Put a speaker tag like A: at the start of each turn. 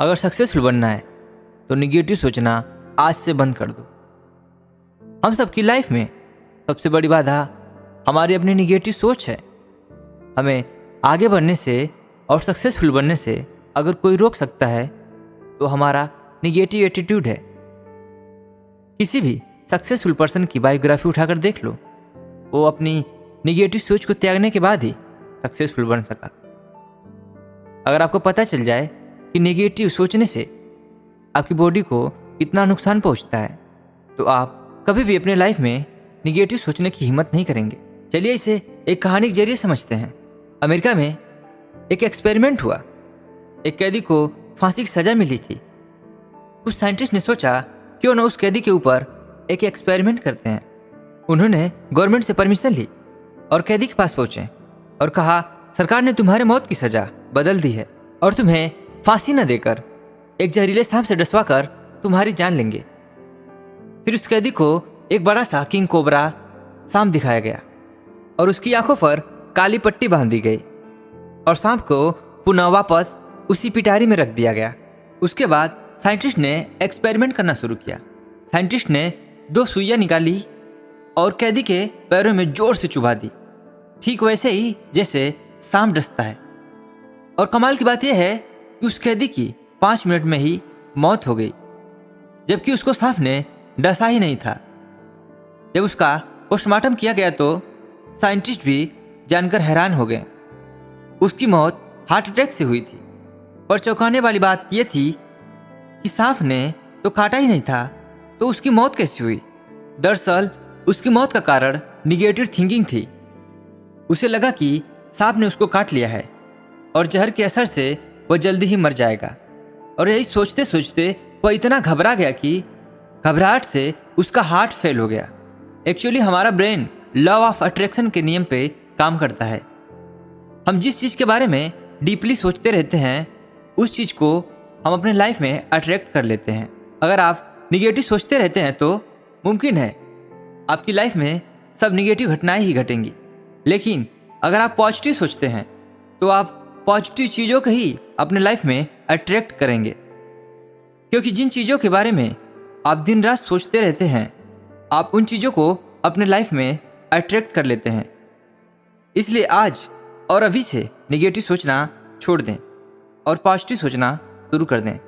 A: अगर सक्सेसफुल बनना है तो निगेटिव सोचना आज से बंद कर दो। हम सबकी लाइफ में सबसे बड़ी बाधा हमारी अपनी निगेटिव सोच है। हमें आगे बढ़ने से और सक्सेसफुल बनने से अगर कोई रोक सकता है तो हमारा निगेटिव एटीट्यूड है। किसी भी सक्सेसफुल पर्सन की बायोग्राफी उठाकर देख लो, वो अपनी निगेटिव सोच को त्यागने के बाद ही सक्सेसफुल बन सका। अगर आपको पता चल जाए कि नेगेटिव सोचने से आपकी बॉडी को कितना नुकसान पहुंचता है तो आप कभी भी अपने लाइफ में नेगेटिव सोचने की हिम्मत नहीं करेंगे। चलिए इसे एक कहानी के जरिए समझते हैं। अमेरिका में एक एक्सपेरिमेंट हुआ। एक कैदी को फांसी की सजा मिली थी। कुछ साइंटिस्ट ने सोचा क्यों न उस कैदी के ऊपर एक एक्सपेरिमेंट करते हैं। उन्होंने गवर्नमेंट से परमिशन ली और कैदी के पास पहुंचे और कहा, सरकार ने तुम्हारे मौत की सजा बदल दी है और तुम्हें फांसी न देकर एक जहरीले सांप से डसवा कर तुम्हारी जान लेंगे। फिर उस कैदी को एक बड़ा सा किंग कोबरा सांप दिखाया गया और उसकी आंखों पर काली पट्टी बांध दी गई और सांप को पुनः वापस उसी पिटारी में रख दिया गया। उसके बाद साइंटिस्ट ने एक्सपेरिमेंट करना शुरू किया। साइंटिस्ट ने 2 सुइयां निकाली और कैदी के पैरों में जोर से चुभा दी, ठीक वैसे ही जैसे सांप डसता है। और कमाल की बात यह है कि उस कैदी की 5 मिनट में ही मौत हो गई, जबकि उसको सांप ने डसा ही नहीं था। जब उसका पोस्टमार्टम किया गया तो साइंटिस्ट भी जानकर हैरान हो गए। उसकी मौत हार्ट अटैक से हुई थी। पर चौंकाने वाली बात यह थी कि सांप ने तो काटा ही नहीं था, तो उसकी मौत कैसी हुई? दरअसल उसकी मौत का कारण निगेटिव थिंकिंग थी। उसे लगा कि सांप ने उसको काट लिया है और जहर के असर से वह जल्दी ही मर जाएगा। और यही सोचते सोचते वह इतना घबरा गया कि घबराहट से उसका हार्ट फेल हो गया। एक्चुअली हमारा ब्रेन लॉ ऑफ अट्रैक्शन के नियम पे काम करता है। हम जिस चीज़ के बारे में डीपली सोचते रहते हैं उस चीज़ को हम अपने लाइफ में अट्रैक्ट कर लेते हैं। अगर आप निगेटिव सोचते रहते हैं तो मुमकिन है आपकी लाइफ में सब निगेटिव घटनाएं ही घटेंगी। लेकिन अगर आप पॉजिटिव सोचते हैं तो आप पॉजिटिव चीज़ों को ही अपने लाइफ में अट्रैक्ट करेंगे, क्योंकि जिन चीज़ों के बारे में आप दिन रात सोचते रहते हैं आप उन चीज़ों को अपने लाइफ में अट्रैक्ट कर लेते हैं। इसलिए आज और अभी से निगेटिव सोचना छोड़ दें और पॉजिटिव सोचना शुरू कर दें।